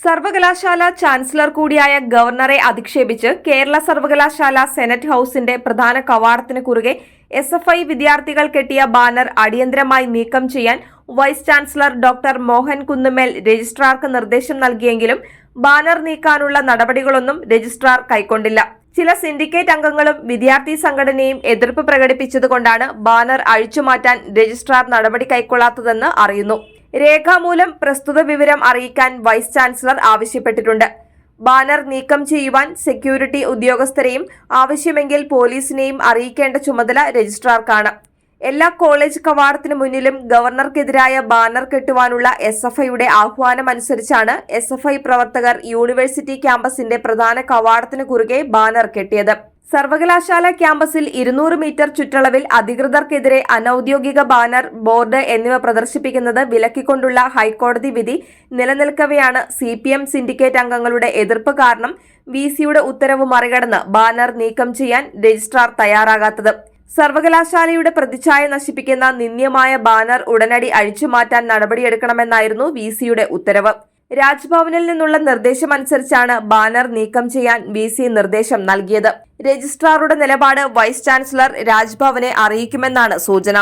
സർവകലാശാല ചാൻസലർ കൂടിയായ ഗവർണറെ അധിക്ഷേപിച്ച് കേരള സർവകലാശാല സെനറ്റ് ഹൌസിന്റെ പ്രധാന കവാടത്തിന് കുറുകെ SFI വിദ്യാർത്ഥികൾ കെട്ടിയ ബാനർ അടിയന്തരമായി നീക്കം ചെയ്യാൻ വൈസ് ചാൻസലർ ഡോക്ടർ മോഹൻ കുന്നുമേൽ രജിസ്ട്രാർക്ക് നിർദ്ദേശം നൽകിയെങ്കിലും ബാനർ നീക്കാനുള്ള നടപടികളൊന്നും രജിസ്ട്രാർ കൈക്കൊണ്ടില്ല. ചില സിൻഡിക്കേറ്റ് അംഗങ്ങളും വിദ്യാർത്ഥി സംഘടനയും എതിർപ്പ് പ്രകടിപ്പിച്ചതുകൊണ്ടാണ് ബാനർ അഴിച്ചുമാറ്റാൻ രജിസ്ട്രാർ നടപടി കൈക്കൊള്ളാത്തതെന്ന് അറിയുന്നു. രേഖാമൂലം പ്രസ്തുത വിവരം അറിയിക്കാൻ വൈസ് ചാൻസലർ ആവശ്യപ്പെട്ടിട്ടുണ്ട്. ബാനർ നീക്കം ചെയ്യുവാൻ സെക്യൂരിറ്റി ഉദ്യോഗസ്ഥരെയും ആവശ്യമെങ്കിൽ പോലീസിനെയും അറിയിക്കേണ്ട ചുമതല രജിസ്ട്രാർക്കാണ്. എല്ലാ കോളേജ് കവാടത്തിന് മുന്നിലും ഗവർണർക്കെതിരായ ബാനർ കെട്ടുവാനുള്ള SFIയുടെ ആഹ്വാനമനുസരിച്ചാണ് SFI പ്രവർത്തകർ യൂണിവേഴ്സിറ്റി ക്യാമ്പസിന്റെ പ്രധാന കവാടത്തിന് കുറുകെ ബാനർ കെട്ടിയത്. സർവകലാശാല ക്യാമ്പസിൽ 200 മീറ്റർ ചുറ്റളവിൽ അധികൃതർക്കെതിരെ അനൌദ്യോഗിക ബാനർ, ബോർഡ് എന്നിവ പ്രദർശിപ്പിക്കുന്നത് വിലക്കിക്കൊണ്ടുള്ള ഹൈക്കോടതി വിധി നിലനിൽക്കവെയാണ് CPM സിൻഡിക്കേറ്റ് അംഗങ്ങളുടെ എതിർപ്പ് കാരണം VCയുടെ ഉത്തരവ് മറികടന്ന് ബാനർ നീക്കം ചെയ്യാൻ രജിസ്ട്രാർ തയ്യാറാകാത്തത്. സർവകലാശാലയുടെ പ്രതിച്ഛായ നശിപ്പിക്കുന്ന നിന്ദ്യമായ ബാനർ ഉടനടി അഴിച്ചുമാറ്റാൻ നടപടിയെടുക്കണമെന്നായിരുന്നു VCയുടെ ഉത്തരവ്. രാജ്ഭവനിൽ നിന്നുള്ള നിർദ്ദേശമനുസരിച്ചാണ് ബാനർ നീക്കം ചെയ്യാൻ VC നിർദ്ദേശം നൽകിയത്. രജിസ്ട്രാറുടെ നിലപാട് വൈസ് ചാൻസലർ രാജ്ഭവനെ അറിയിക്കുമെന്നാണ് സൂചന.